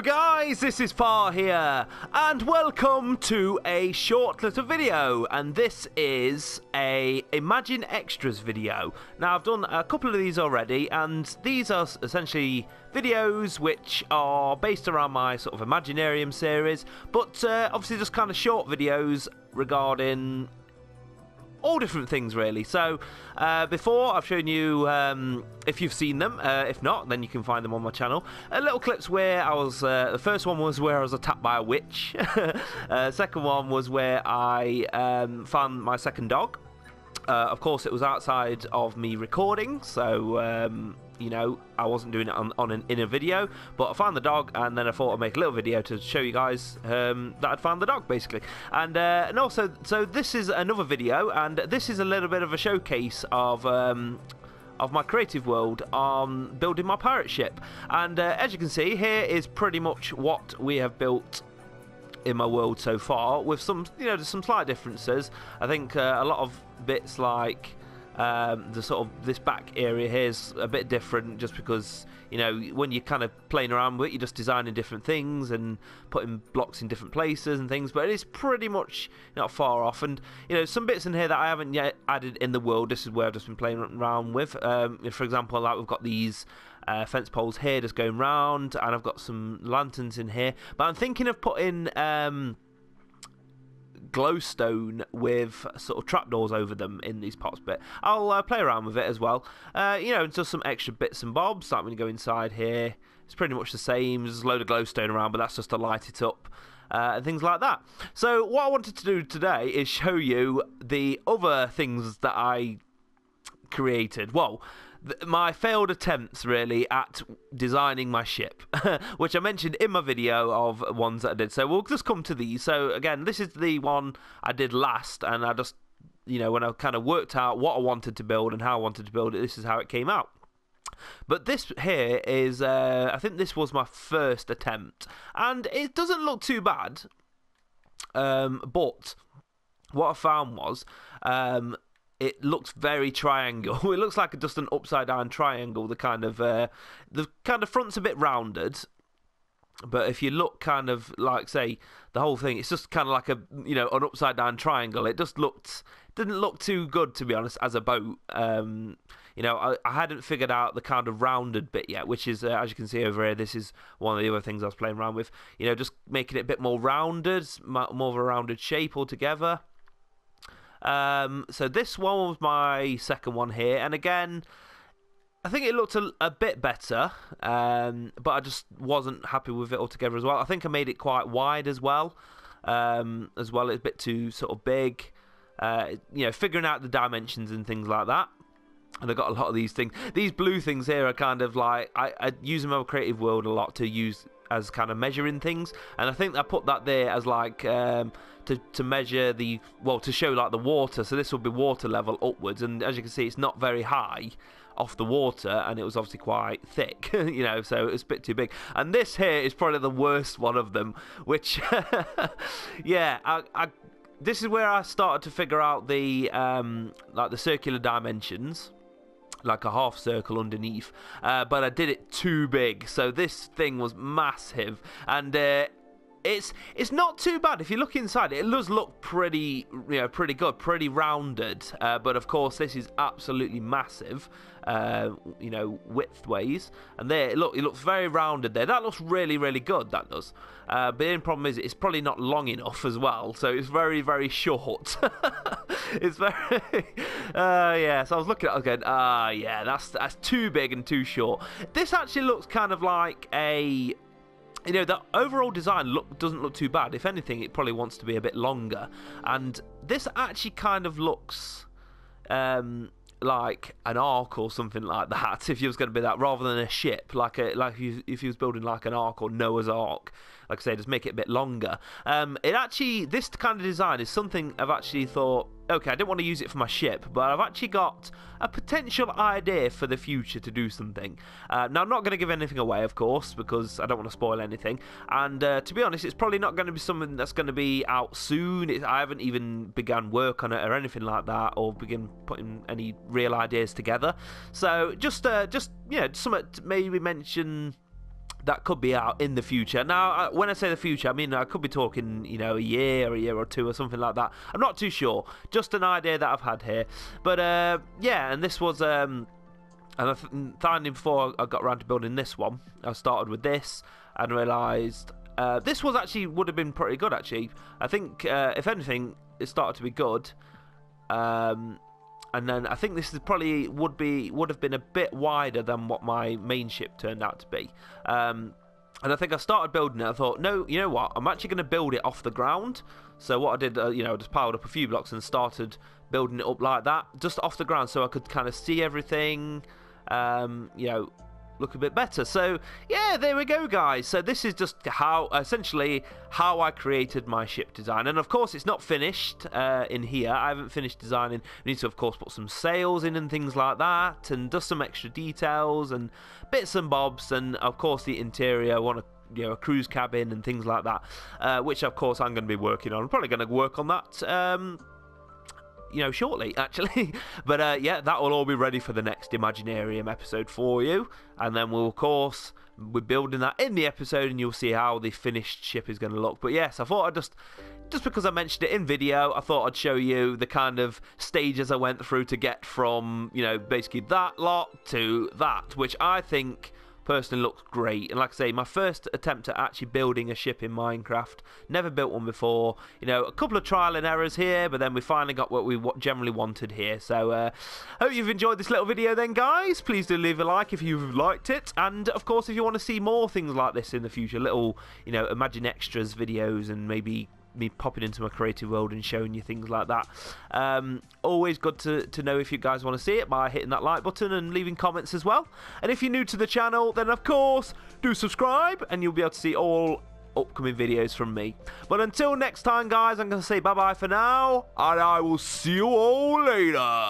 guys, this is Far here, and welcome to a short little video, and this is a Imaginextras video. Now, I've done a couple of these already, and these are essentially videos which are based around my sort of Imaginarium series, but obviously just kind of short videos regarding all different things really. So before I've shown you, if you've seen them, if not then you can find them on my channel, little clips where I was, the first one was where I was attacked by a witch, second one was where I found my second dog. Of course it was outside of me recording, so you know, I wasn't doing it in a video, but I found the dog, and then I thought I'd make a little video to show you guys that I'd found the dog, basically. And also, so this is another video, and this is a little bit of a showcase of my creative world on building my pirate ship. And as you can see, here is pretty much what we have built in my world so far, with some, you know, there's some slight differences. I think a lot of bits like the sort of this back area here is a bit different, just because, you know, when you're kind of playing around with it, you're just designing different things and putting blocks in different places and things, but it's pretty much not far off. And, you know, some bits in here that I haven't yet added in the world, this is where I've just been playing around with. For example, like we've got these fence poles here just going round, and I've got some lanterns in here, but I'm thinking of putting glowstone with sort of trapdoors over them in these pots, but I'll play around with it as well. You know, just some extra bits and bobs. Like when you go inside here, it's pretty much the same. There's a load of glowstone around, but that's just to light it up and things like that. So what I wanted to do today is show you the other things that I created. Well, my failed attempts really at designing my ship, which I mentioned in my video of ones that I did. So we'll just come to these. So again, this is the one I did last, and I just, you know, when I kind of worked out what I wanted to build and how I wanted to build it, this is how it came out. But this here is, I think this was my first attempt, and it doesn't look too bad, but what I found was, it looks very triangle. It looks like just an upside down triangle. The kind of front's a bit rounded, but if you look kind of like, say, the whole thing, it's just kind of like a, you know, an upside down triangle. It just didn't look too good, to be honest, as a boat. You know, I hadn't figured out the kind of rounded bit yet, which is, as you can see over here, this is one of the other things I was playing around with. You know, just making it a bit more rounded, more of a rounded shape altogether. So this one was my second one here, and again, I think it looked a bit better, but I just wasn't happy with it altogether as well. I think I made it quite wide as well. It's a bit too sort of big. You know, figuring out the dimensions and things like that. And I got a lot of these things. These blue things here are kind of like, I use them in my creative world a lot to use as kind of measuring things, and I think I put that there as like to measure the, well, to show like the water. So this will be water level upwards, and as you can see, it's not very high off the water, and it was obviously quite thick, you know, so it's a bit too big. And this here is probably the worst one of them, which yeah, this is where I started to figure out the like the circular dimensions, like a half circle underneath, but I did it too big, so this thing was massive, and it's not too bad. If you look inside, it does look pretty, you know, pretty good, pretty rounded, but of course this is absolutely massive, you know, width ways, and there, it looks very rounded there. That looks really, really good, that does, but the only problem is it's probably not long enough as well, so it's very, very short. It's very yeah, so I was looking at it again, yeah, that's too big and too short. This actually looks kind of like a, you know, the overall design doesn't look too bad. If anything, it probably wants to be a bit longer, and this actually kind of looks like an ark or something like that, if you was going to be that, rather than a ship, like if you was building like an ark or Noah's Ark. Like I say, just make it a bit longer. This kind of design is something I've actually thought, okay, I didn't want to use it for my ship, but I've actually got a potential idea for the future to do something. Now, I'm not going to give anything away, of course, because I don't want to spoil anything. And to be honest, it's probably not going to be something that's going to be out soon. I haven't even begun work on it or anything like that, or begin putting any real ideas together. So just you know, something to maybe mention that could be out in the future. Now, when I say the future, I mean I could be talking, you know, a year or two or something like that. I'm not too sure. Just an idea that I've had here. But yeah, and this was and finally before I got around to building this one, I started with this and realised this was actually would have been pretty good actually. I think if anything, it started to be good. And then I think this is probably would have been a bit wider than what my main ship turned out to be. And I think I started building it. I thought, no, you know what? I'm actually going to build it off the ground. So what I did, you know, just piled up a few blocks and started building it up like that, just off the ground, so I could kind of see everything. You know, look a bit better. So yeah, there we go, guys. So this is just essentially how I created my ship design, and of course it's not finished in here. I haven't finished designing. We need to of course put some sails in and things like that, and just some extra details and bits and bobs, and of course the interior. I want to, you know, a cruise cabin and things like that, which of course I'm going to be working on. I'm probably going to work on that you know, shortly actually. But yeah, that will all be ready for the next Imaginarium episode for you, and then we'll of course we're building that in the episode, and you'll see how the finished ship is going to look. But yes, I thought I'd just because I mentioned it in video, I thought I'd show you the kind of stages I went through to get from, you know, basically that lot to that, which I think personally looks great. And like I say, my first attempt at actually building a ship in Minecraft, never built one before, you know, a couple of trial and errors here, but then we finally got what we generally wanted here. So hope you've enjoyed this little video then, guys. Please do leave a like if you've liked it, and of course if you want to see more things like this in the future, little, you know, Imaginextras videos, and maybe me popping into my creative world and showing you things like that. Always good to know if you guys want to see it by hitting that like button and leaving comments as well. And if you're new to the channel, then of course do subscribe, and you'll be able to see all upcoming videos from me. But until next time, guys, I'm going to say bye bye for now, and I will see you all later.